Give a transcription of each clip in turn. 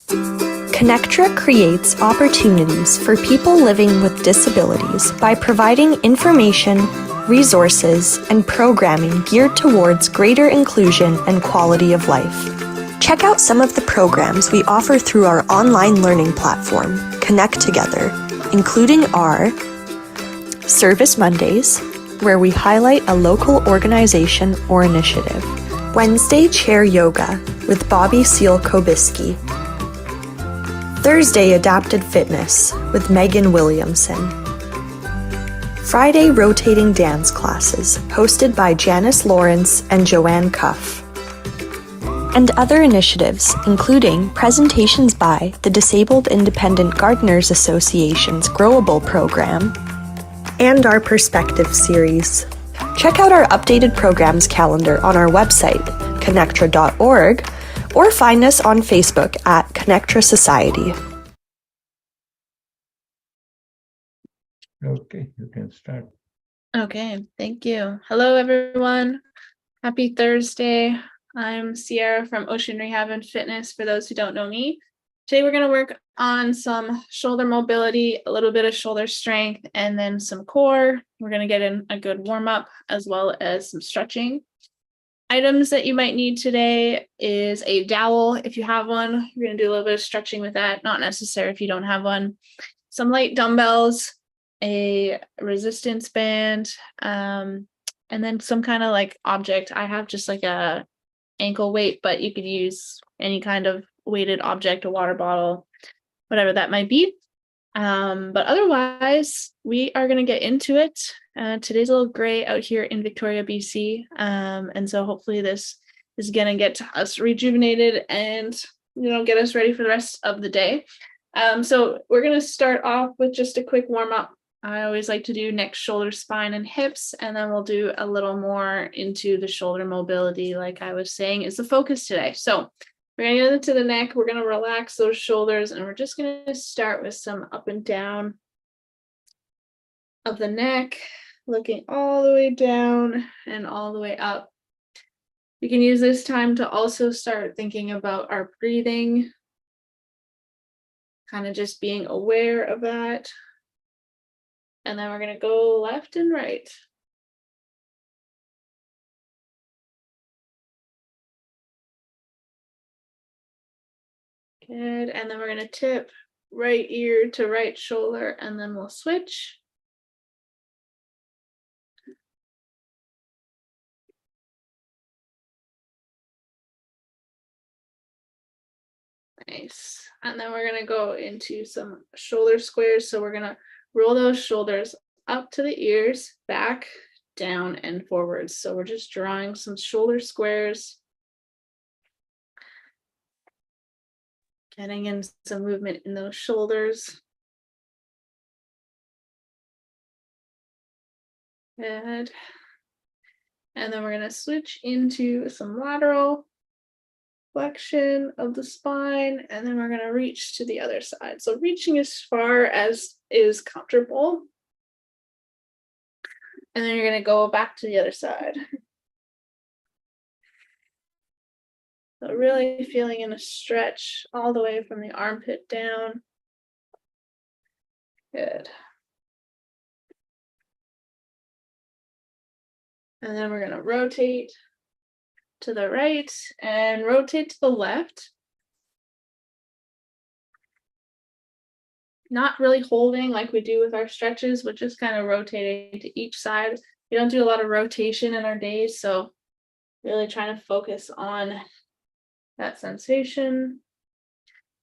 ConnecTra creates opportunities for people living with disabilities by providing information, resources, and programming geared towards greater inclusion and quality of life. Check out some of the programs we offer through our online learning platform, ConnecTogether, including our Service Mondays, where we highlight a local organization or initiative. Wednesday Chair Yoga with Bobby Seal-Kobiski. Thursday Adapted Fitness with Megan Williamson. Friday Rotating Dance Classes hosted by Janice Lawrence and Joanne Cuff. And other initiatives, including presentations by the Disabled Independent Gardeners Association's Growable program and our Perspective series. Check out our updated programs calendar on our website, connectra.org, or find us on Facebook at ConnecTra Society. Okay, you can start. Okay, thank you. Hello, everyone. Happy Thursday. I'm Sierra from Ocean Rehab and Fitness, for those who don't know me. Today, we're going to work on some shoulder mobility, a little bit of shoulder strength, and then some core. We're going to get in a good warm-up as well as some stretching. Items that you might need today is a dowel. If you have one, you're going to do a little bit of stretching with that. Not necessary if you don't have one. Some light dumbbells, a resistance band, and then some kind of like object. I have just like a ankle weight, but you could use any kind of weighted object, a water bottle, whatever that might be. But otherwise, we are going to get into it. Today's a little gray out here in Victoria, BC. And so hopefully this is going to get us rejuvenated and, get us ready for the rest of the day. So we're going to start off with just a quick warm up. I always like to do neck, shoulder, spine, and hips, and then we'll do a little more into the shoulder mobility, like I was saying, is the focus today. So we're going to get into the neck. We're going to relax those shoulders, and we're just going to start with some up and down of the neck, looking all the way down and all the way up. We can use this time to also start thinking about our breathing, kind of just being aware of that. And then we're going to go left and right. Good. And then we're going to tip right ear to right shoulder, and then we'll switch. Nice. And then we're going to go into some shoulder squares. So we're going to roll those shoulders up to the ears, back, down, and forwards. So we're just drawing some shoulder squares, getting in some movement in those shoulders. Good. And then we're going to switch into some lateral flexion of the spine, and then we're going to reach to the other side. So reaching as far as is comfortable. And then you're going to go back to the other side. So really feeling in a stretch all the way from the armpit down. Good. And then we're going to rotate to the right and rotate to the left. Not really holding like we do with our stretches, but just kind of rotating to each side. We don't do a lot of rotation in our days, so really trying to focus on that sensation.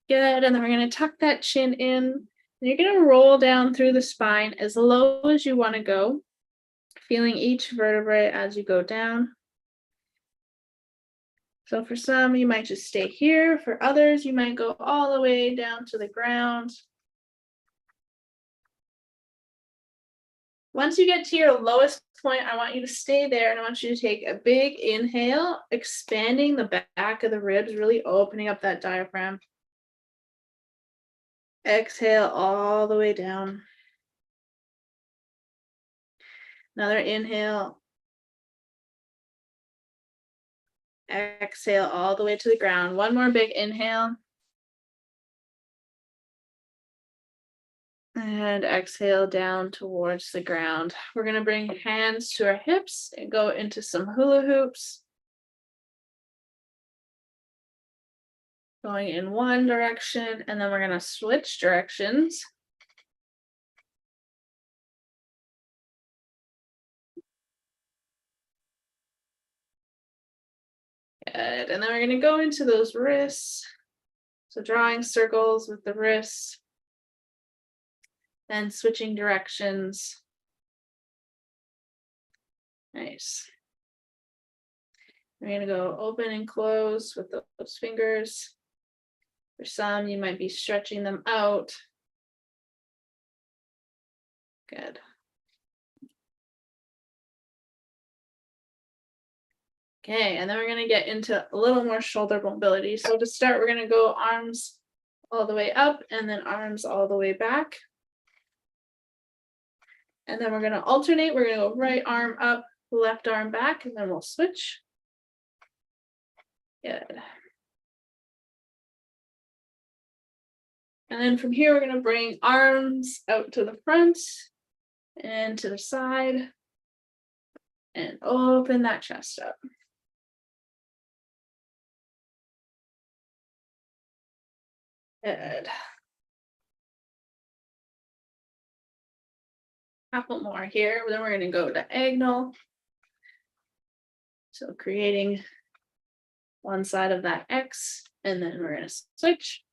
Good. And then we're going to tuck that chin in. And you're going to roll down through the spine as low as you want to go, feeling each vertebrae as you go down. So for some, you might just stay here. For others, you might go all the way down to the ground. Once you get to your lowest point, I want you to stay there, and I want you to take a big inhale, expanding the back of the ribs, really opening up that diaphragm. Exhale all the way down. Another inhale. Exhale all the way to the ground. One more big inhale. And exhale down towards the ground. We're going to bring hands to our hips and go into some hula hoops. Going in one direction, and then we're going to switch directions. Good. And then we're going to go into those wrists. So drawing circles with the wrists. Then switching directions. Nice. We're going to go open and close with those fingers. For some, you might be stretching them out. Good. Okay, and then we're going to get into a little more shoulder mobility. So to start, we're going to go arms all the way up and then arms all the way back. And then we're going to alternate. We're going to go right arm up, left arm back, and then we'll switch. Good. And then from here, we're going to bring arms out to the front and to the side and open that chest up. Good. Couple more here. Then we're going to go diagonal. So creating one side of that X, and then we're going to switch.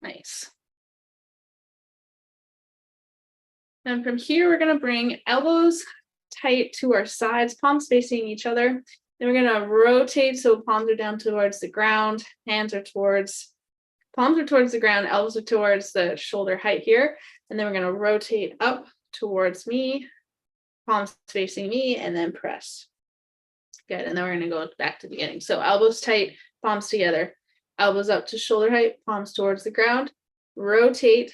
Nice. And from here, we're going to bring elbows tight to our sides, palms facing each other. Then we're going to rotate so palms are down towards the ground, palms are towards the ground, elbows are towards the shoulder height here. And then we're going to rotate up towards me, palms facing me, and then press. Good. And then we're going to go back to the beginning. So elbows tight, palms together, elbows up to shoulder height, palms towards the ground, rotate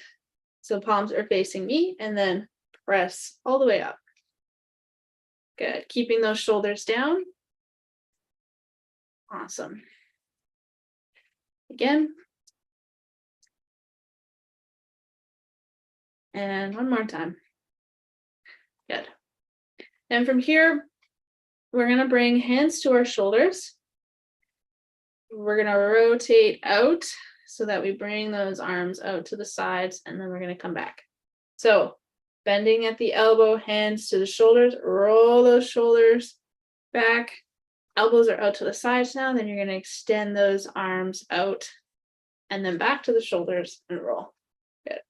so palms are facing me, and then press all the way up. Good. Keeping those shoulders down. Awesome. Again. And one more time. Good. And from here, we're going to bring hands to our shoulders. We're going to rotate out so that we bring those arms out to the sides, and then we're going to come back. So bending at the elbow, hands to the shoulders, roll those shoulders back. Elbows are out to the sides now. Then you're going to extend those arms out and then back to the shoulders and roll. Good.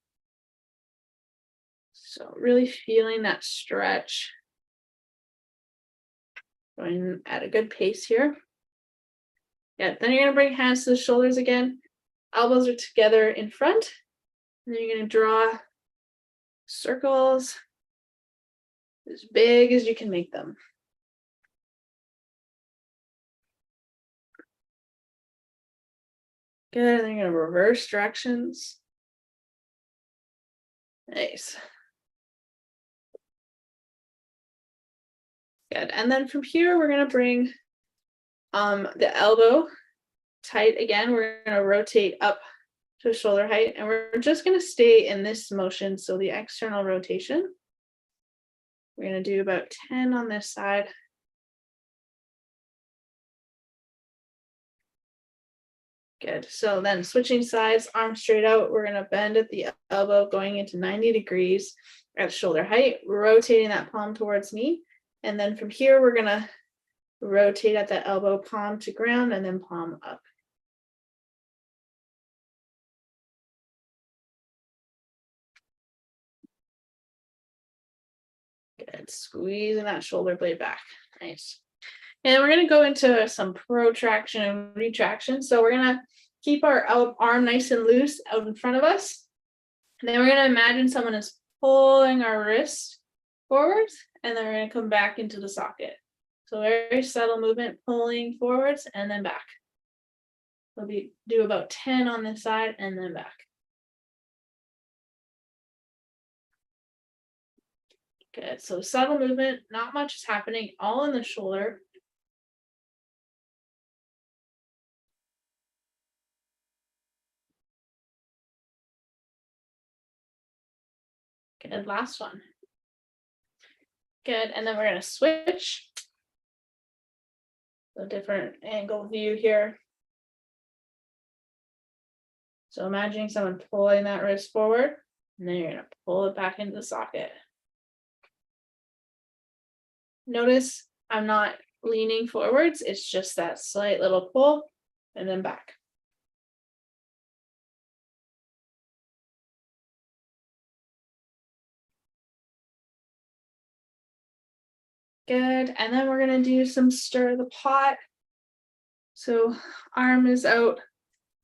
So really feeling that stretch. Going at a good pace here. Yeah, then you're going to bring hands to the shoulders again. Elbows are together in front. And then you're going to draw circles as big as you can make them. Good. And then you're going to reverse directions. Nice. Good. And then from here, we're going to bring the elbow tight again. We're going to rotate up to shoulder height, and we're just going to stay in this motion. So the external rotation, we're going to do about 10 on this side. Good. So then switching sides, arms straight out. We're going to bend at the elbow, going into 90 degrees at shoulder height, rotating that palm towards me. And then from here, we're going to rotate at that elbow, palm to ground, and then palm up. Good. Squeezing that shoulder blade back. Nice. And we're going to go into some protraction and retraction. So we're going to keep our arm nice and loose out in front of us. And then we're going to imagine someone is pulling our wrist forwards, and then we're going to come back into the socket. So very subtle movement, pulling forwards and then back. We'll do about 10 on this side and then back. Good. So subtle movement, not much is happening, all in the shoulder. Good, last one. Good, and then we're gonna switch. A different angle view here. So imagining someone pulling that wrist forward, and then you're gonna pull it back into the socket. Notice I'm not leaning forwards, it's just that slight little pull and then back. Good, and then we're gonna do some stir the pot. So arm is out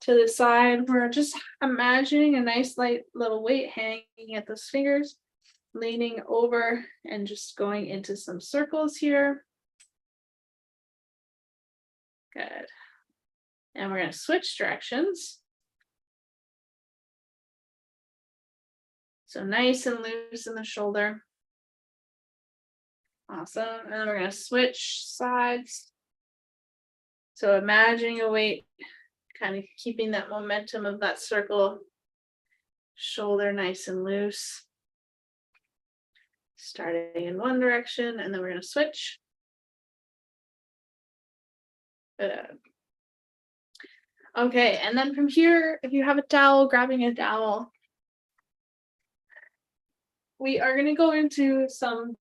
to the side. We're just imagining a nice light little weight hanging at those fingers, leaning over and just going into some circles here. Good. And we're gonna switch directions. So nice and loose in the shoulder. Awesome, and then we're gonna switch sides. So imagining a weight, kind of keeping that momentum of that circle, shoulder nice and loose. Starting in one direction, and then we're gonna switch. Okay, and then from here, if you have a dowel, grabbing a dowel. We are gonna go into some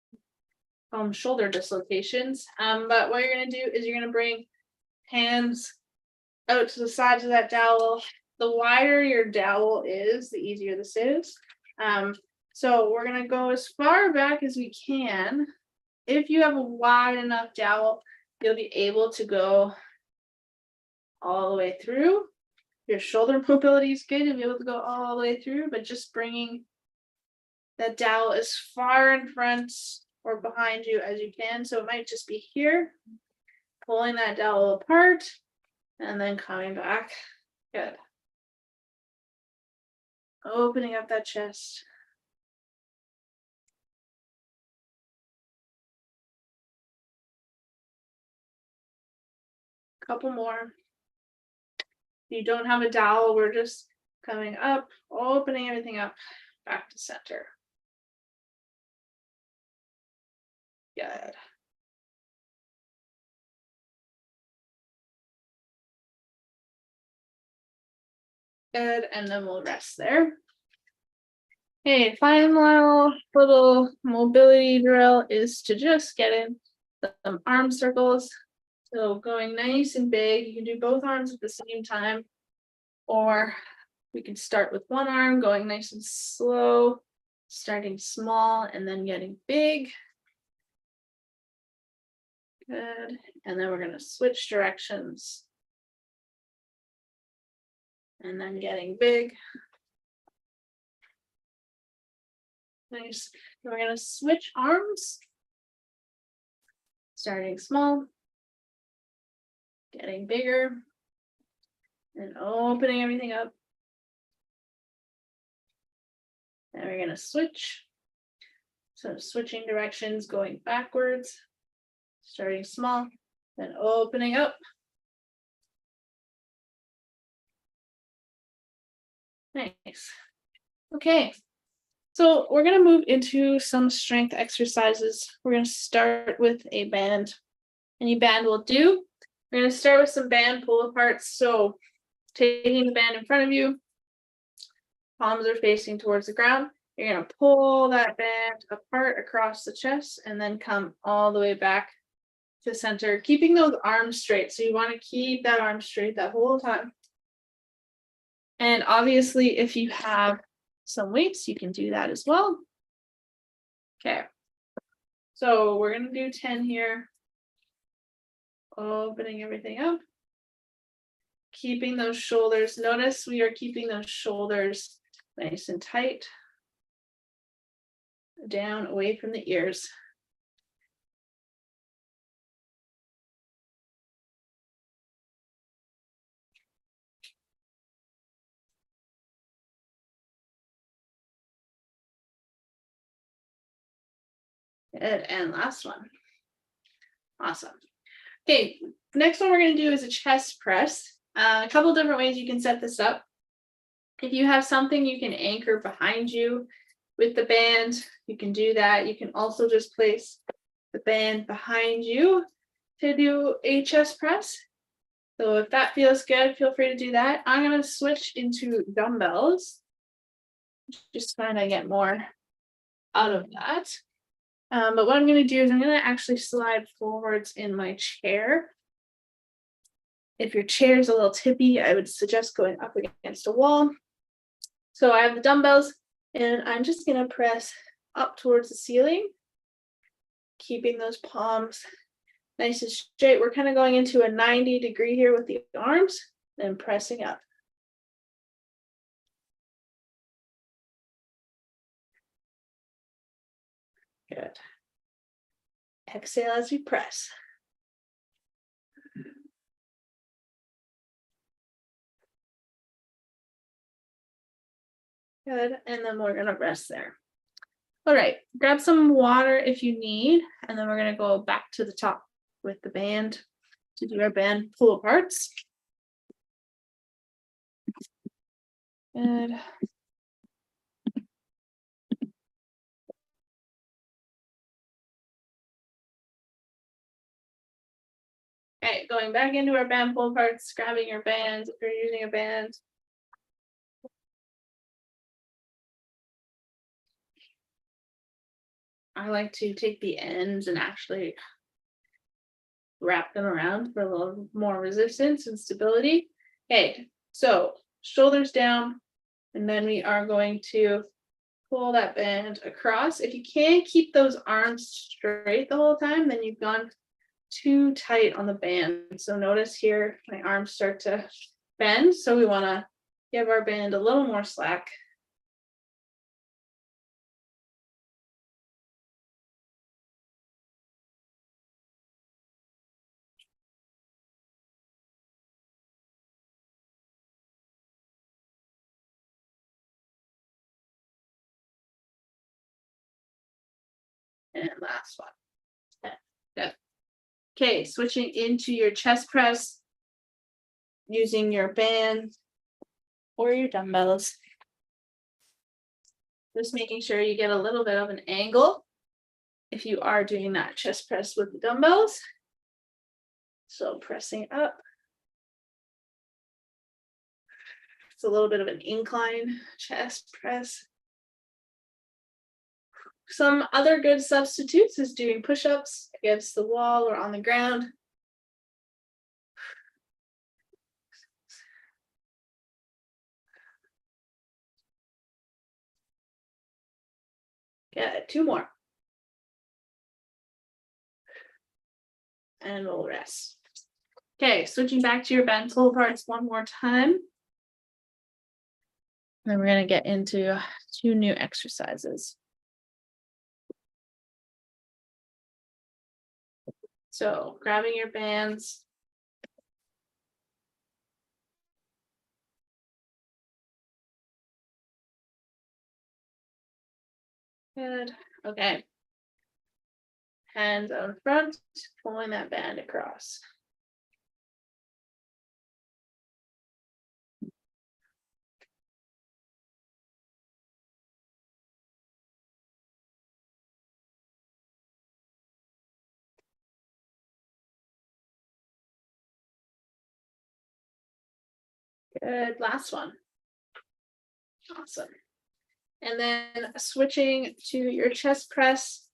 shoulder dislocations, but what you're gonna do is you're gonna bring hands out to the sides of that dowel. The wider your dowel is, the easier this is. So we're gonna go as far back as we can. If you have a wide enough dowel, you'll be able to go all the way through. Your shoulder mobility is good, you'll be able to go all the way through, but just bringing that dowel as far in front or behind you as you can. So it might just be here, pulling that dowel apart and then coming back. Good. Opening up that chest. Couple more. If you don't have a dowel, we're just coming up, opening everything up, back to center. Good. Good, and then we'll rest there. Okay, final little mobility drill is to just get in some arm circles. So going nice and big, you can do both arms at the same time, or we can start with one arm, going nice and slow, starting small and then getting big. Good, and then we're gonna switch directions. And then getting big. Nice, we're gonna switch arms. Starting small. Getting bigger and opening everything up. And we're gonna switch. So switching directions, going backwards, starting small, then opening up. Nice. Okay, so we're gonna move into some strength exercises. We're gonna start with a band. Any band will do. We're going to start with some band pull aparts. So taking the band in front of you, palms are facing towards the ground. You're going to pull that band apart across the chest and then come all the way back to center, keeping those arms straight. So you want to keep that arm straight that whole time. And obviously, if you have some weights, you can do that as well. Okay. So we're going to do 10 here. Opening everything up, keeping those shoulders. Notice we are keeping those shoulders nice and tight, down away from the ears. Good, and last one. Awesome. Okay, next one we're going to do is a chest press. A couple different ways you can set this up. If you have something you can anchor behind you with the band, you can do that. You can also just place the band behind you to do a chest press. So if that feels good, feel free to do that. I'm going to switch into dumbbells. Just kind of get more out of that. But what I'm going to do is I'm going to actually slide forwards in my chair. If your chair is a little tippy, I would suggest going up against a wall. So I have the dumbbells and I'm just going to press up towards the ceiling, keeping those palms nice and straight. We're kind of going into a 90-degree here with the arms, then pressing up. Good. Exhale as we press. Good, and then we're gonna rest there. All right, grab some water if you need, and then we're gonna go back to the top with the band to do our band pull aparts. Good. Okay, going back into our band pull aparts, grabbing your bands if you're using a band. I like to take the ends and actually wrap them around for a little more resistance and stability. Okay, so shoulders down, and then we are going to pull that band across. If you can't keep those arms straight the whole time, then you've gone too tight on the band. So notice here, my arms start to bend. So we want to give our band a little more slack. And last one. Good. Okay, switching into your chest press using your band or your dumbbells. Just making sure you get a little bit of an angle if you are doing that chest press with the dumbbells. So pressing up. It's a little bit of an incline chest press. Some other good substitutes is doing push-ups against the wall or on the ground. Good, 2 more. And we'll rest. Okay, switching back to your band pull aparts one more time. Then we're going to get into 2 new exercises. So grabbing your bands. Good. Okay. Hands out front, pulling that band across. Good, last one. Awesome. And then switching to your chest press,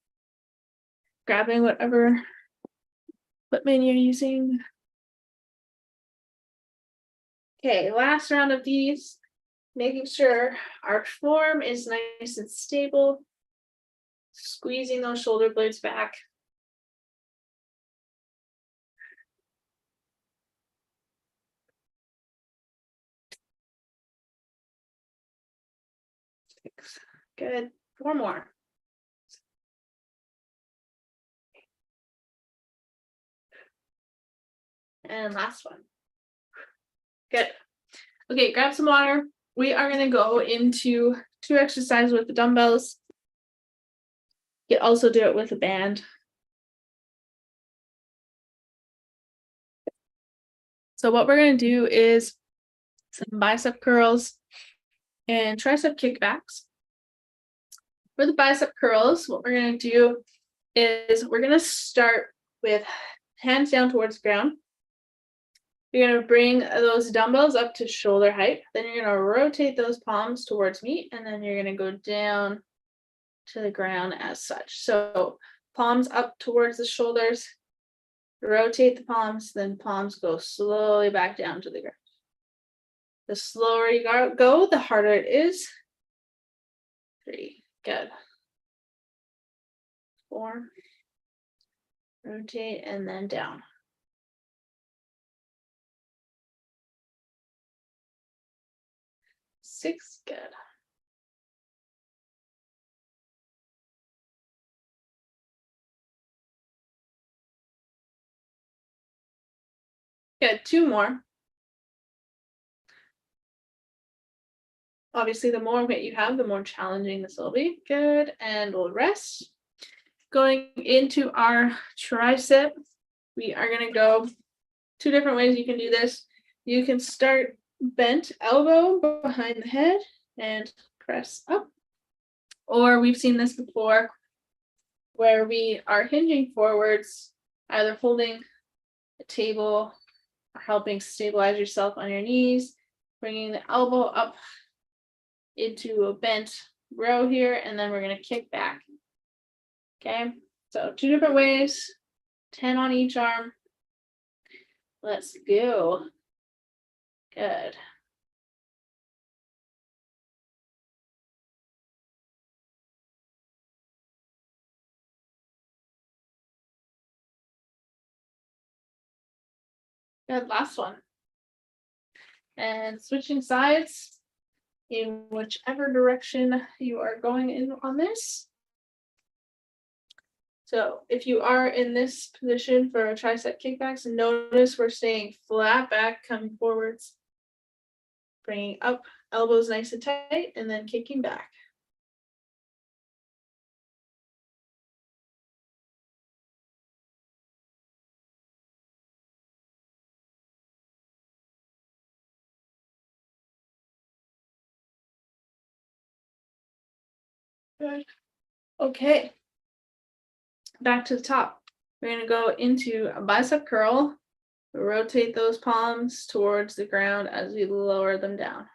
grabbing whatever equipment you're using. Okay, last round of these, making sure our form is nice and stable, squeezing those shoulder blades back. Good, 4 more. And last one. Good. Okay, grab some water. We are going to go into 2 exercises with the dumbbells. You can also do it with a band. So what we're going to do is some bicep curls and tricep kickbacks. For the bicep curls, what we're going to do is we're going to start with hands down towards the ground. You're going to bring those dumbbells up to shoulder height. Then you're going to rotate those palms towards me, and then you're going to go down to the ground as such. So palms up towards the shoulders, rotate the palms, then palms go slowly back down to the ground. The slower you go, the harder it is. 3, good. 4, rotate, and then down. 6, good. Good, 2 more. Obviously, the more weight you have, the more challenging this will be. Good, and we'll rest. Going into our tricep, we are going to go 2 different ways you can do this. You can start bent elbow behind the head and press up. Or we've seen this before where we are hinging forwards, either holding a table or helping stabilize yourself on your knees, bringing the elbow up into a bent row here, and then we're going to kick back. Okay, so 2 different ways, 10 on each arm. Let's go. Good. Good, last one. And switching sides in whichever direction you are going in on this. So if you are in this position for tricep kickbacks, notice we're staying flat back, coming forwards, bringing up, elbows nice and tight, and then kicking back. Good. Okay. Back to the top. We're going to go into a bicep curl. Rotate those palms towards the ground as we lower them down.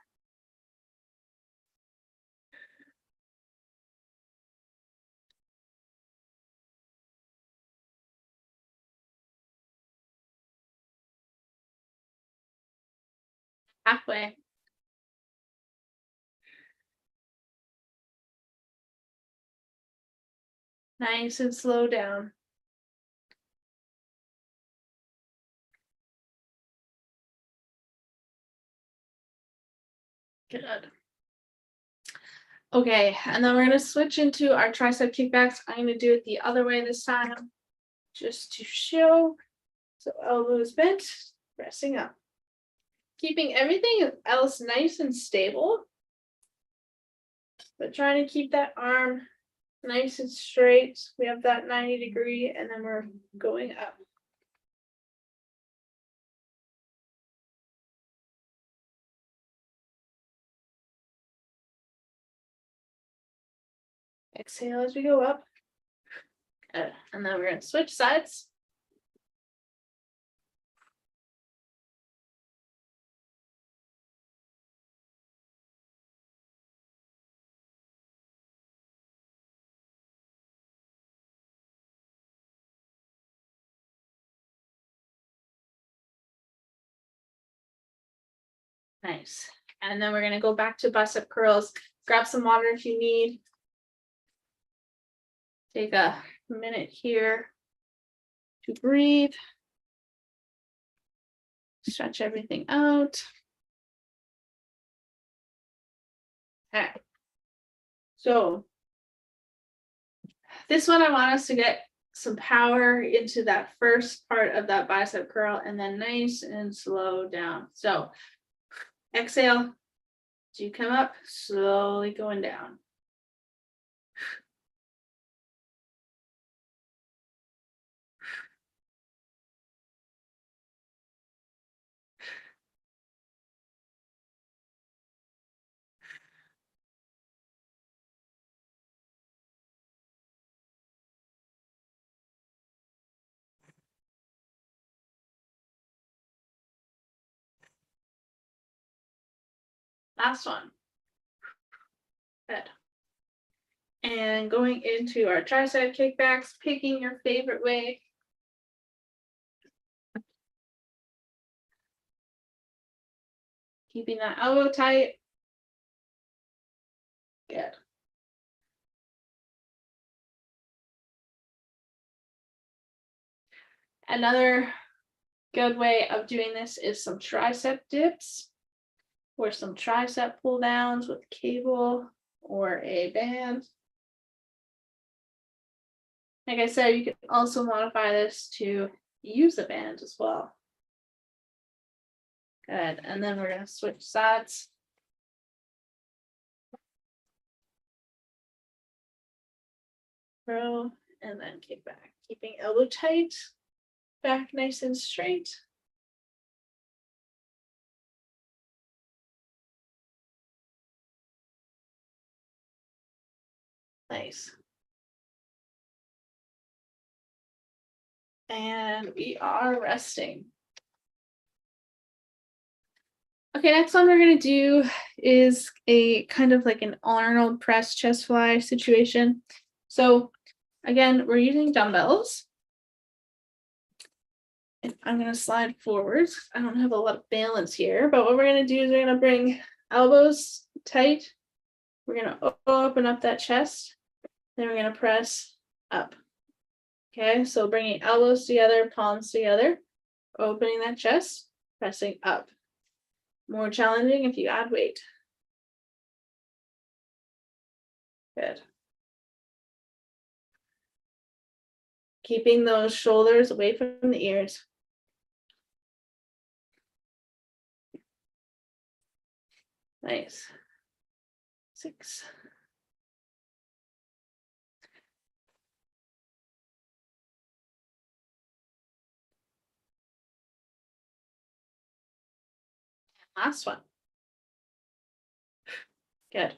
Halfway. Nice and slow down. Good. Okay, and then we're going to switch into our tricep kickbacks. I'm going to do it the other way this time, just to show. So elbows bent, pressing up. Keeping everything else nice and stable, but trying to keep that arm nice and straight. We have that 90-degree, and then we're going up. Exhale as we go up. And then we're going to switch sides. Nice. And then we're going to go back to bicep curls. Grab some water if you need. Take a minute here to breathe. Stretch everything out. Okay. So this one, I want us to get some power into that first part of that bicep curl, and then nice and slow down. So exhale, as you come up, slowly going down. Last one. Good. And going into our tricep kickbacks, picking your favorite way. Keeping that elbow tight. Good. Another good way of doing this is some tricep dips or some tricep pull downs with cable or a band. Like I said, you can also modify this to use a band as well. Good, and then we're gonna switch sides. Row and then kick back, keeping elbow tight, back nice and straight. Nice. And we are resting. Okay, next one we're gonna do is a kind of like an Arnold press chest fly situation. So again, we're using dumbbells. And I'm gonna slide forwards. I don't have a lot of balance here, but what we're gonna do is we're gonna bring elbows tight. We're gonna open up that chest. Then we're gonna press up. Okay, so bringing elbows together, palms together, opening that chest, pressing up. More challenging if you add weight. Good. Keeping those shoulders away from the ears. Nice. 6. Last one. Good.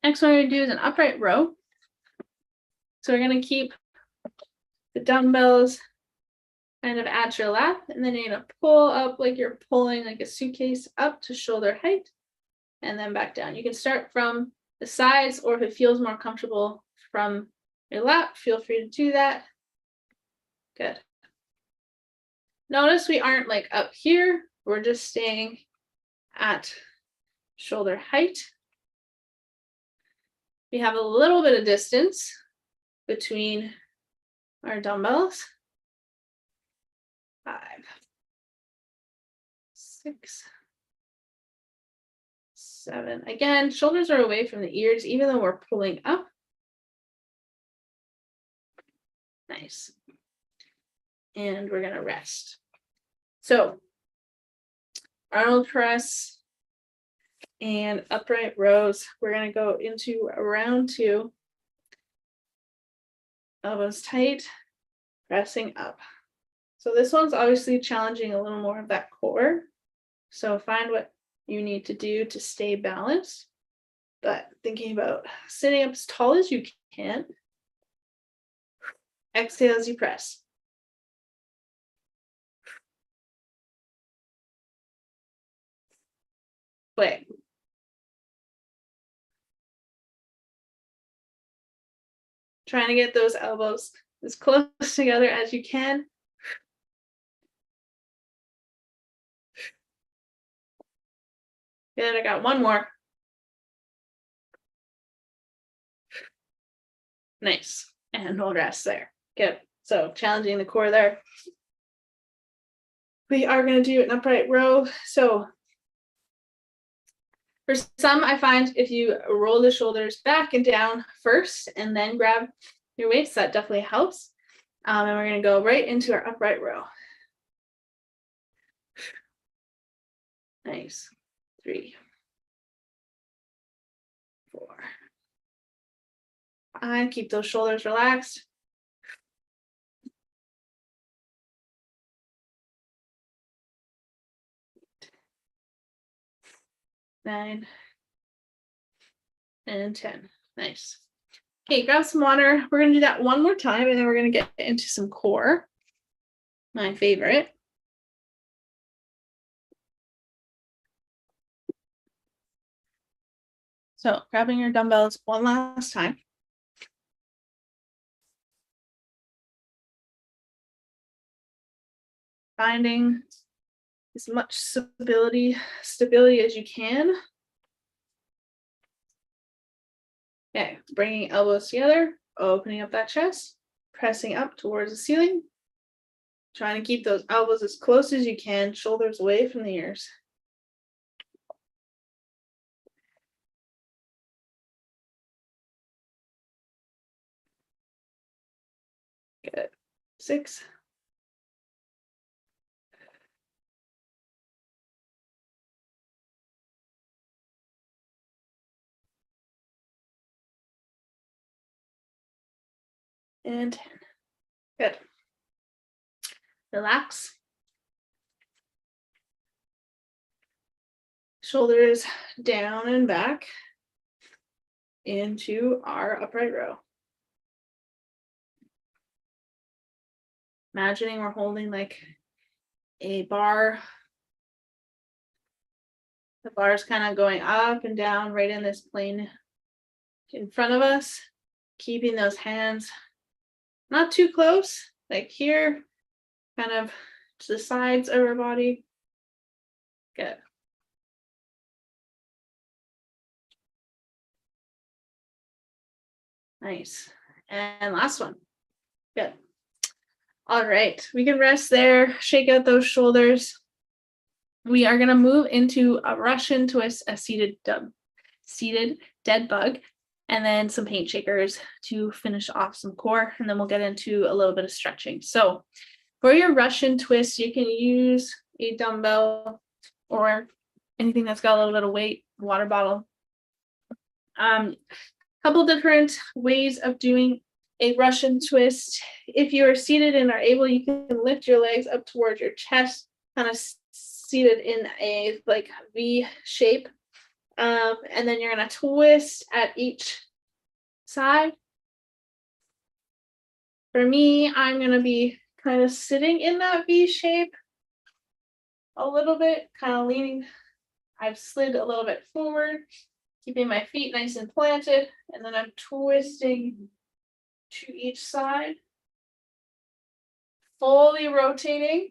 Next one we're going to do is an upright row. So we're going to keep the dumbbells kind of at your lap, and then you're going to pull up like you're pulling like a suitcase up to shoulder height, and then back down. You can start from the sides, or if it feels more comfortable from your lap, feel free to do that. Good. Notice we aren't like up here. We're just staying at shoulder height. We have a little bit of distance between our dumbbells. 5, 6, 7. Again, shoulders are away from the ears, even though we're pulling up. Nice. And we're gonna rest. So, Arnold press and upright rows. We're gonna go into round 2. Elbows tight, pressing up. So this one's obviously challenging a little more of that core. So find what you need to do to stay balanced. But thinking about sitting up as tall as you can. Exhale as you press. Wait. Trying to get those elbows as close together as you can. Good, I got one more. Nice, and we'll rest there. Good, so challenging the core there. We are gonna do an upright row. So for some, I find if you roll the shoulders back and down first and then grab your weights, that definitely helps. And we're gonna go right into our upright row. Nice. 3, 4, 5. Keep those shoulders relaxed. 9 and 10. Nice. Okay, grab some water. We're gonna do that one more time, and then we're gonna get into some core. My favorite. So grabbing your dumbbells one last time. Finding as much stability as you can. Okay, bringing elbows together, opening up that chest, pressing up towards the ceiling. Trying to keep those elbows as close as you can, shoulders away from the ears. Good. 6. And 10. Good. Relax. Shoulders down and back into our upright row. Imagining we're holding like a bar. The bar is kind of going up and down right in this plane in front of us. Keeping those hands not too close, like here, kind of to the sides of our body. Good. Nice. And last one. Good. All right, we can rest there, shake out those shoulders. We are going to move into a Russian twist, a seated dead bug, and then some paint shakers to finish off some core, and then we'll get into a little bit of stretching. So for your Russian twist, you can use a dumbbell or anything that's got a little bit of weight, water bottle. Couple different ways of doing a Russian twist. If you are seated and are able, you can lift your legs up towards your chest, kind of seated in a like V shape. And then you're going to twist at each side. For me, I'm going to be kind of sitting in that V shape a little bit, kind of leaning. I've slid a little bit forward, keeping my feet nice and planted, and then I'm twisting to each side, fully rotating,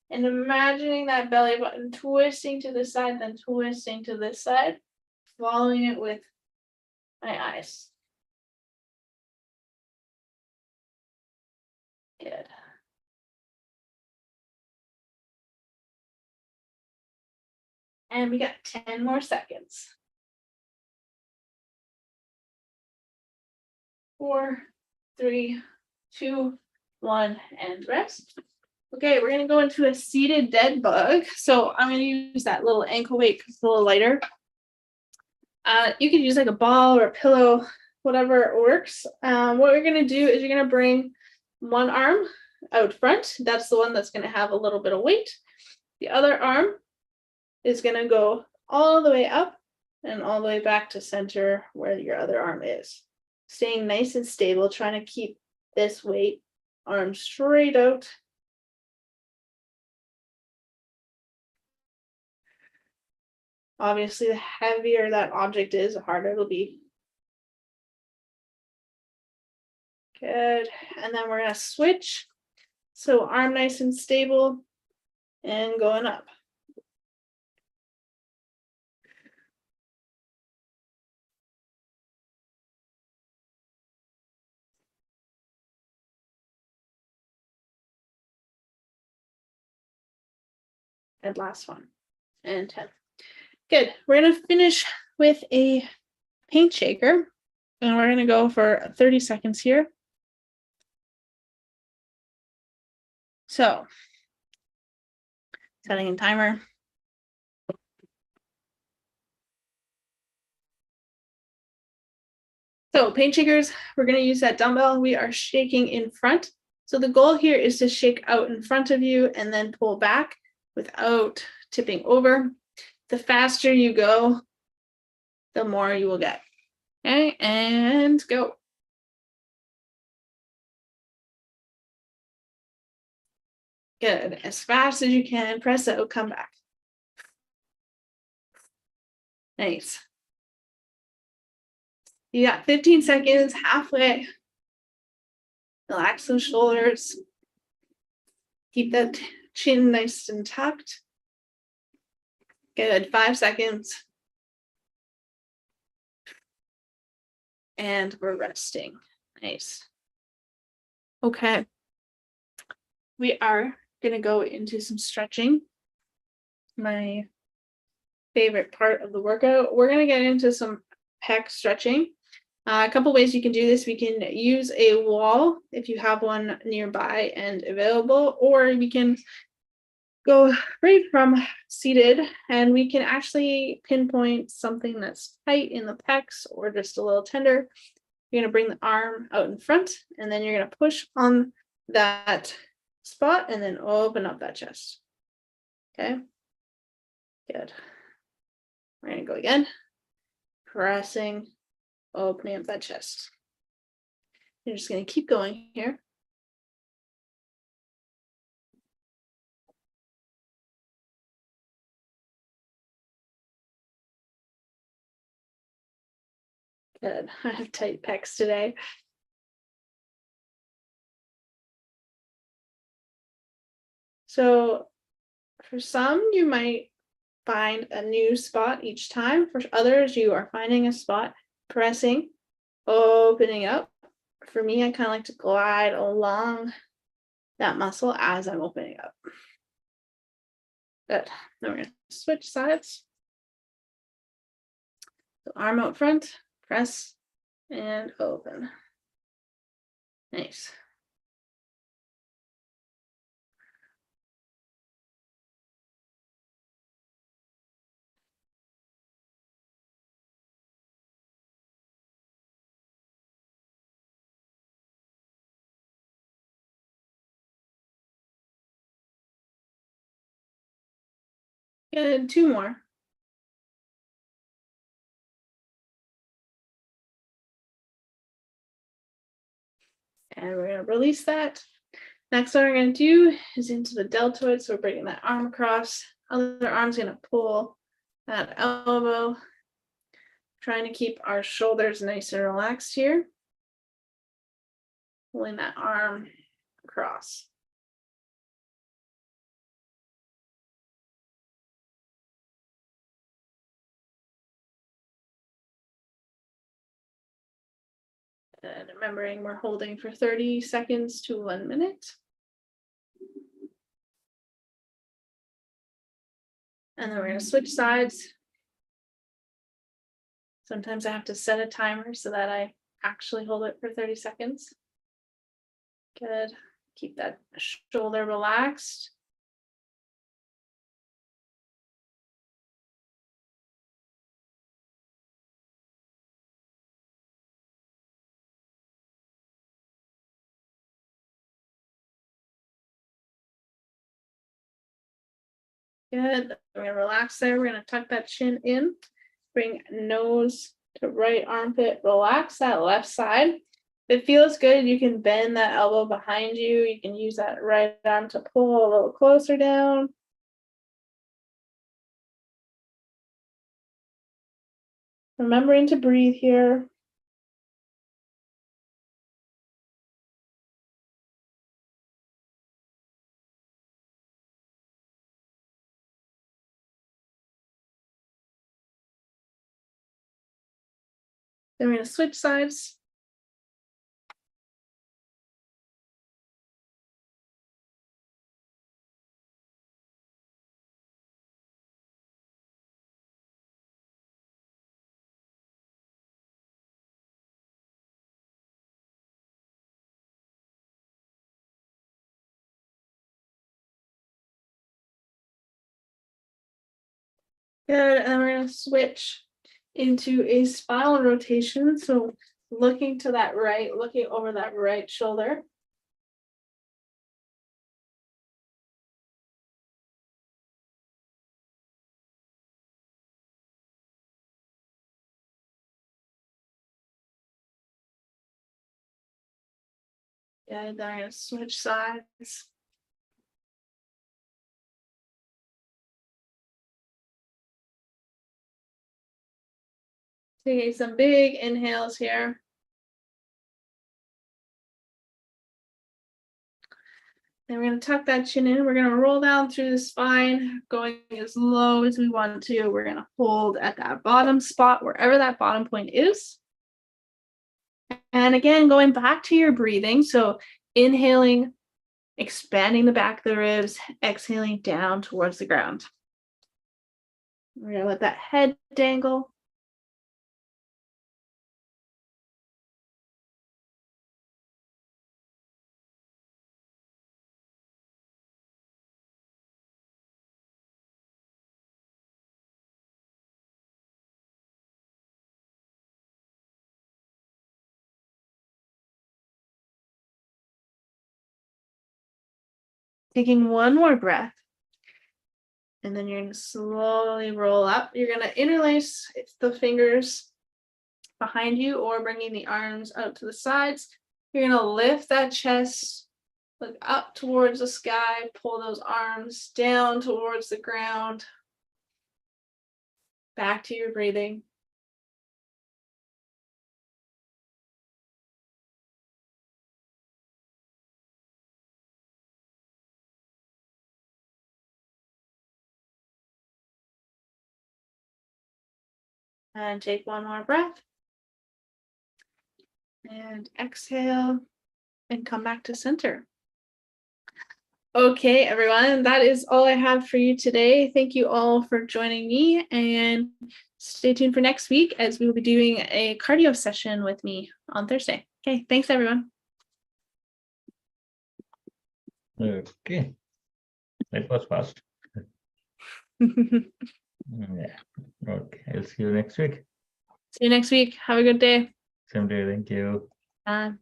and imagining that belly button twisting to the side, then twisting to this side, following it with my eyes. Good. And we got 10 more seconds. 4, 3, 2, 1, and rest. Okay, we're gonna go into a seated dead bug. So I'm gonna use that little ankle weight because it's a little lighter. You could use like a ball or a pillow, whatever works. What we're gonna do is you're gonna bring one arm out front. That's the one that's gonna have a little bit of weight. The other arm is gonna go all the way up and all the way back to center where your other arm is. Staying nice and stable, trying to keep this weight, arm straight out. Obviously, the heavier that object is, the harder it'll be. Good. And then we're going to switch. So arm nice and stable and going up. And last one. And 10. Good. We're going to finish with a paint shaker. And we're going to go for 30 seconds here. So, setting a timer. So paint shakers, we're going to use that dumbbell. We are shaking in front. So the goal here is to shake out in front of you and then pull back without tipping over. The faster you go, the more you will get. Okay, and go. Good. As fast as you can, press out, come back. Nice. You got 15 seconds, halfway. Relax those shoulders. Keep that chin nice and tucked. Good, 5 seconds. And we're resting. Nice. Okay. We are gonna go into some stretching. My favorite part of the workout. We're gonna get into some pec stretching. A couple ways you can do this. We can use a wall if you have one nearby and available, or we can go right from seated and we can actually pinpoint something that's tight in the pecs or just a little tender. You're going to bring the arm out in front and then you're going to push on that spot and then open up that chest. Okay, good. We're going to go again, pressing, opening up that chest. You're just going to keep going here. Good. I have tight pecs today. So for some, you might find a new spot each time. For others, you are finding a spot, pressing, opening up. For me, I kind of like to glide along that muscle as I'm opening up. Good. Now we're going to switch sides. So arm out front, press, and open. Nice. Good. 2 more. And we're going to release that. Next, what we're going to do is into the deltoid. So we're bringing that arm across. Other arm's going to pull that elbow. Trying to keep our shoulders nice and relaxed here. Pulling that arm across. And remembering we're holding for 30 seconds to 1 minute. And then we're going to switch sides. Sometimes I have to set a timer so that I actually hold it for 30 seconds. Good. Keep that shoulder relaxed. Good. We're going to relax there. We're going to tuck that chin in. Bring nose to right armpit. Relax that left side. If it feels good, you can bend that elbow behind you. You can use that right arm to pull a little closer down. Remembering to breathe here. Then we're going to switch sides. Good, and then we're going to switch into a spinal rotation. So looking to that right, looking over that right shoulder. Yeah, then I'm going to switch sides. Taking some big inhales here. Then we're going to tuck that chin in. We're going to roll down through the spine, going as low as we want to. We're going to hold at that bottom spot, wherever that bottom point is. And again, going back to your breathing. So inhaling, expanding the back of the ribs, exhaling down towards the ground. We're going to let that head dangle. Taking one more breath. And then you're going to slowly roll up. You're going to interlace the fingers behind you or bringing the arms out to the sides. You're going to lift that chest, look up towards the sky, pull those arms down towards the ground. Back to your breathing. And take one more breath. And exhale and come back to center. Okay, everyone, that is all I have for you today. Thank you all for joining me, and stay tuned for next week as we will be doing a cardio session with me on Thursday. Okay, thanks, everyone. Okay, that was fast. Yeah. Okay, I'll see you next week. See you next week. Have a good day. Same day. Thank you. Bye.